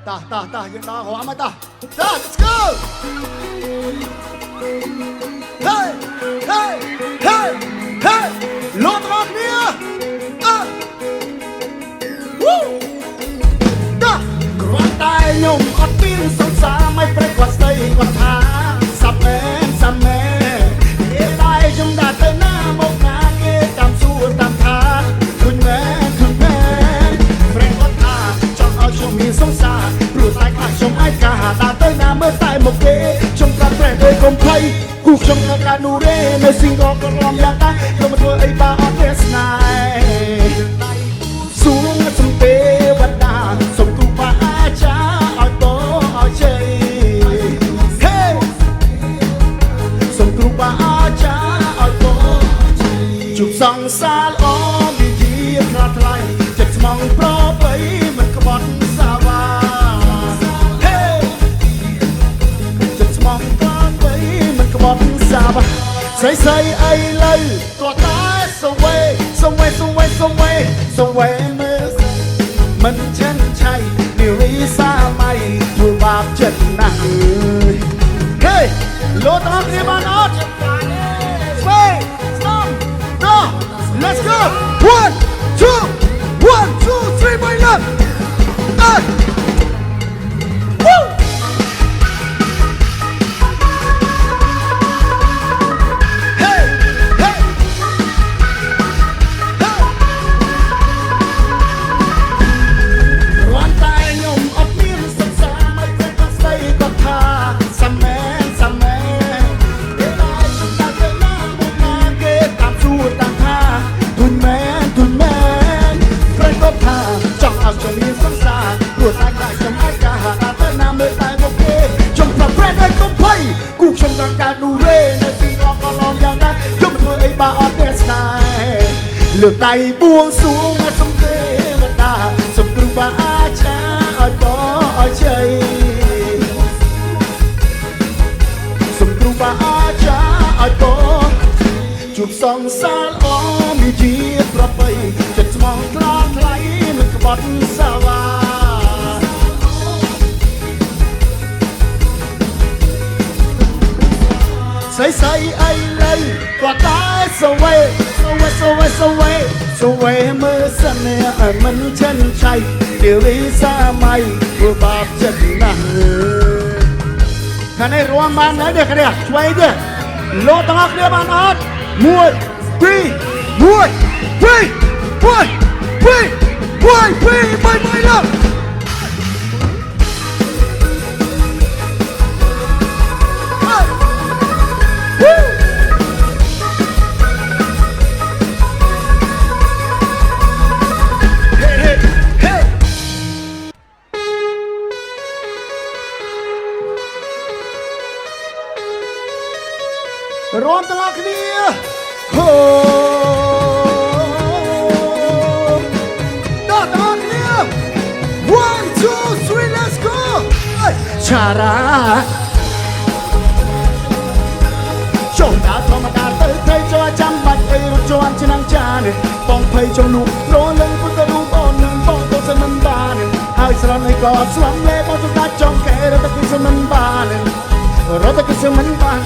taយើងដល់រំហើយតា let's go hey hey hey hey លោកបងប្អូនតាគ្រាន់តែខ្ញុំអត់មានសង្សារមិនព្រៃគាត់ស្ដីគាត់ថាសាប់មែនសាប់មែនគេតែខ្ញុំដាក់ទៅណាមកណាគេតាមសួរតាមថាឃើញមែនព្រៃគាត់ថាចង់ឲ្យខ្ញុំមានសង្សារព្រោះតែខ្លាចខ្ញុំអាចការដាក់ទៅណាមើលតែមកគេខ្ញុំប្រាប់ព្រៃដោយកុំភ័យគូខ្ញុំនៅកានូរេនៅស៊ីងក៏ក្រំយ៉ាងដែរខ្ញុំមិនធ្វើអីបាអត់ទេស្នេហ៍សួងសំទេវតាសុំគ្រូបាអាចារ្យឲ្យបឲ្យជ័យហេសុំគ្រូបាអាចារ្យឲ្យបជុំសង្សារល្អវិជាខ្លាថ្លៃចិត្តស្មងប្របីមិនក្បត់សាវាហេចិត្តស្មងប្របីមិនក្បត់សាវាស្រីស្រីអីលើតោះតែសវេមើលមិនចិនឆៃនារីសាមៃធ្វើបាបចិត្តណាស់ហេលោកទាំងគ្នាបានអត់ស្វេសំណោ let's go 1 2 3 my love Woo!លើកដៃបួងសួងសុំទេវតាសុំគ្រូបាអាចារ្យឲ្យបឲ្យជ័យសុំគ្រូបាអាចារ្យឲ្យបជួបសង្សារល្អមានជាប្របីចិត្តស្មងខ្លាថ្លៃមិនក្បត់សាវាស្រីស្រីអីលើគាត់តែសវេមើលសិនឲ្យមិនចិនឆៃនារីសាមៃធ្វើបាបចិត្តណាស់ខាងនេះរួមបានហើយទេគ្នាឆ្វេងទេលោកទាំងអស់គ្នាបានអត់1 2 1 2 3លោករួមទាំងអស់គ្នាហូដល់ទាំងអស់គ្នា1 2 3 let's go ឆារ៉ាចុះដល់ធម្មតាទៅថៃចូលចាំបាច់អីរត់ជាប់ឆ្នាំចានបងភ័យចុះនោះរលឹងពុទ្ធរូបអូននឹងបងទៅសមិនបានហើយស្រន់ឲ្យក៏ស្លាប់លេបងទៅដាច់ចង់កែរត់ទៅសមិនបានរត់ទៅសមិនបាន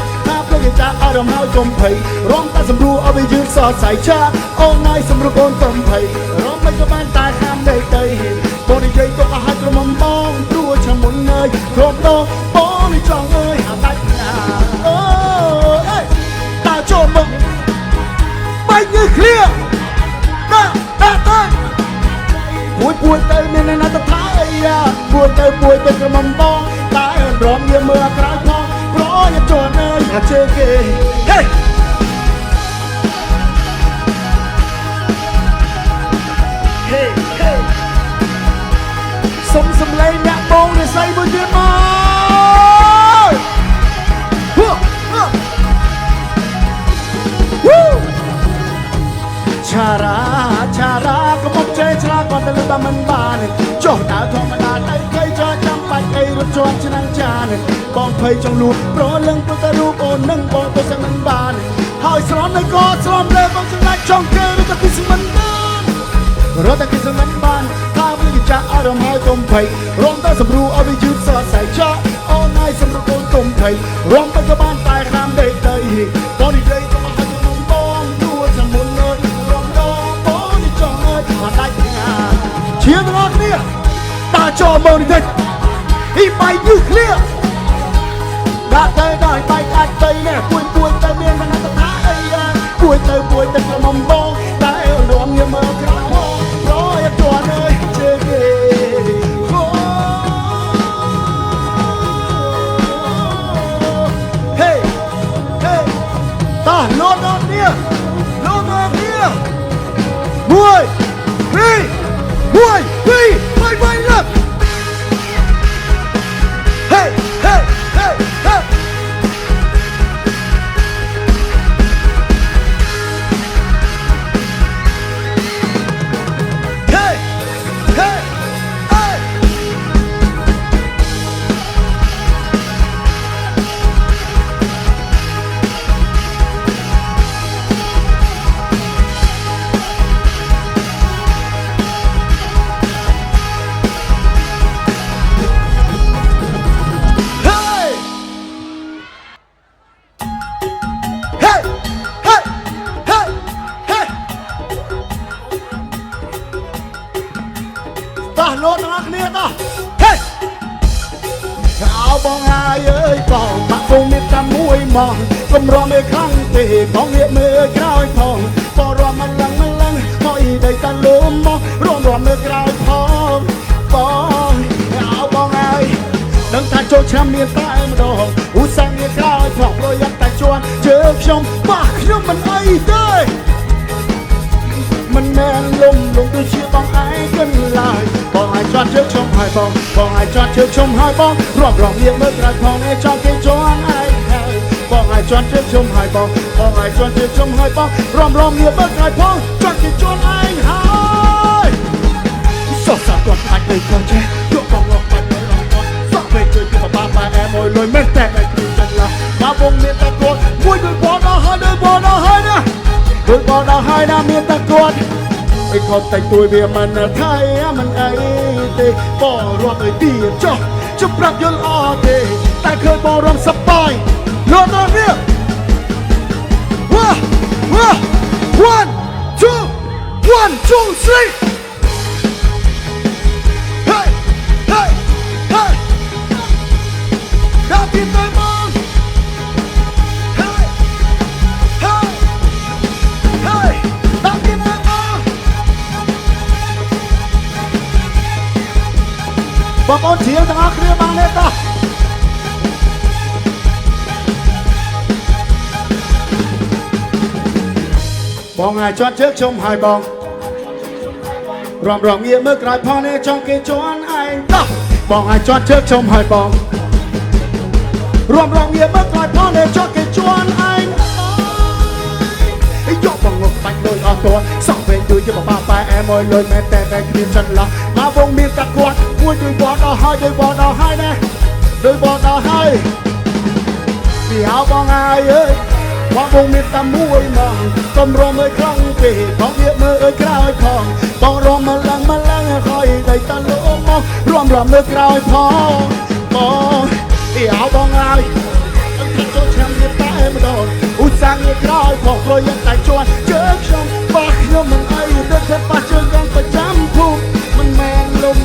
គេចាអរំហើយកុំភ័យរំតែសម្រួលឲ្យវាយឺតសតសៃឆាអូនហើយសម្រួលកូនកុំភ័យរំមិនក៏បានតែខាំដីដីបងនិយាយទៅឲ្យក្រមុំបងព្រោះចាំមុនងើយគ្រប់ដងបងនេះចង់អើយអាដាច់ណាអូអេតើចូលមកបែកញើសឃ្លៀដាក់ពួយទៅមានណាទៅថាអីយ៉ាពួយទៅក្រមុំបងតែរំវាមើលក្រៅផងប្រយជន់អើយអាជើគេហេសុំសំឡេងអ្នកបងនិស័យមួយទៀតមកឆារ៉ាក៏មកចេះឆ្លាតគាត់ទៅលើតែមិនបានចុះដើរធម្មតាទៅគេចោលចាំបាច់អីរត់ជាប់ឆ្នាំចានបងភ័យចង់លួចប្រលឹងពុទ្ធរូបអូននឹងបងទៅសឹងមិនបានហើយស្រន់ឲ្យក៏ស្រន់លើបងសម្លាច់ចង់គេរត់ទៅពីសមិនបានរត់ទៅពីសមិនបានថាវា ចាស់អរំហើយកុំភ័យរំតែសម្រួលឲ្យវាយឺតសរសៃចាស់អូនហើយសម្រួលកូនកុំភ័យរំតែក៏បានតែខាងដេកទៅតោះនេះដេកទៅមកឲ្យខ្ញុំបងទួចាំមុនលើរំដងបងនេះចង់ឲ្យមកដាច់ងាឈៀងទាំងអស់គ្នាតាចូលមកនេះអ៊ីបាយយឺឃ្លៀដាក់ទៅដល់បាយអាចទៅនេះពួយទៅមានគណៈថាអីពួយទៅក្រុមបងតែរំញើមើលក្រៅរយតួនអើយជើងគេហេតាលោតដល់នេះមួយបាយលឹកហេលោតដល់គ្នាតោះហេเอาបងហើយអើយបងបាក់គង់មានតែមួយមកកុំរំឯខាងទេបងងាកមើលក្រោយផងបងរំមិនលឹងមកអីដៃតាលំមករំមើលក្រោយផងបងเอาបងហើយដឹងថាចូលឆ្នាំមានតែម្ដងឧស្សាហ៍ងាកក្រោយផងប្រយ័ត្នតែជន់ជើខ្ញុំបាក់ខ្ញុំមិនអីទេមិនមែនលំដូចជាបងឯងគិនឡើយបងឲ្យចត់ជើងខ្ញុំហើយបងឲ្យចត់ជើងខ្ញុំហើយបងរំងាកមើលក្រោយផងឯងចង់គេជន់ឯងហើយបងឲ្យចត់ជើងខ្ញុំហើយបងឲ្យចត់ជើងខ្ញុំហើយបងរំងាកមើលក្រោយផងចង់គេជន់ឯងហើយសោះសាគាត់អាចទៅក៏ចេះយកបងមកបាច់ទៅរំគាត់សោះពេលជួយពីបបាប៉ែមួយលុយមិនតែមិនគឺចិត្តឡាមកបងមានតែគាត់មួយដូចបងដល់ហើយណាដូចបងដល់ហើយណាមានតែគាត់អីខត់តែទួយវាមិនថៃមិនអីទេបងរាប់ឲ្យទៀតចុះជប់ប្រាប់យល់អត់ទេតែឃើញបងរំសប្បាយលត់ដល់នេះ1 2 3 Heyដល់ទៀតទៅបងបងប្អូនជាទាំងអស់គ្នាបានទេតោះបងឲ្យចត់ជើងខ្ញុំហើយបងរំងាកមើលក្រោយផងនេះចង់គេជន់ឯងតោះបងឲ្យចត់ជើងខ្ញុំហើយបងរំងាកមើលក្រោយផងនេះចង់គេជន់ឯងយកបងងប់បាច់លុយអស់តួសោះវិញជួយយកបបាប៉ែមួយលុយមែនតែគ្មានចិនឡោះមកវងមានតែគាត់មួយជួយបងដល់ហើយណាដូចបងដល់ហើយពីហៅបងហើយអើយបងវងមានតែមួយមកកុំរំអើយខ្លាំងពេកបងវាមើលអើយក្រោយផងបងរំមកឡើងហើយដៃតាលំមករំមើលក្រោយផងបងពីហៅបងហើយចូលឆ្នាំនេះតែម្ដងឧស្សាហ៍ងារក្រោយផងប្រយ័ត្នតែជន់ជើងខ្ញុំបាក់ខ្ញុំមិនអីទៅតែបាក់ជើងកាន់ប្រចាំភូមិមិនមែនលំ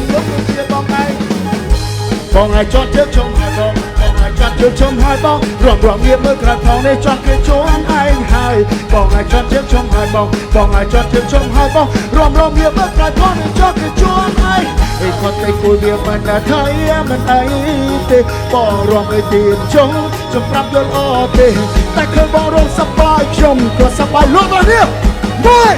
ជាបងឯងបងឲ្យចត់ជើងខ្ញុំហើយបងឲ្យចត់ជើងខ្ញុំហើយបងរំងាកមើលក្រោយផងនេះចង់គេជន់ឯងហើយបងឲ្យចត់ជើងខ្ញុំហើយបងឲ្យចត់ជើងខ្ញុំហើយបងរំងាកមើលក្រោយផងនេះចង់គេជន់ឯងអីគាត់តែគួយវាមិនតែថៃមិនអីទេបងរំឲ្យទៀតចង់ប្រាប់យល់អត់ទេតែឃើញបងរងសប្បាយខ្ញុំក៏សប្បាយលក់ដល់នេះមួយ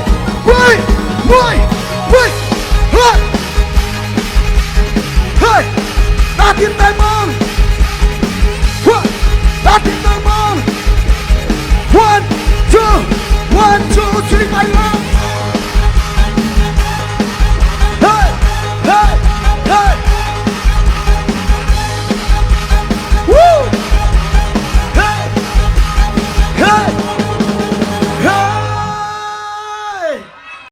ដាក់ទៀតតែមកដាក់ទៀតតែមក1 2 3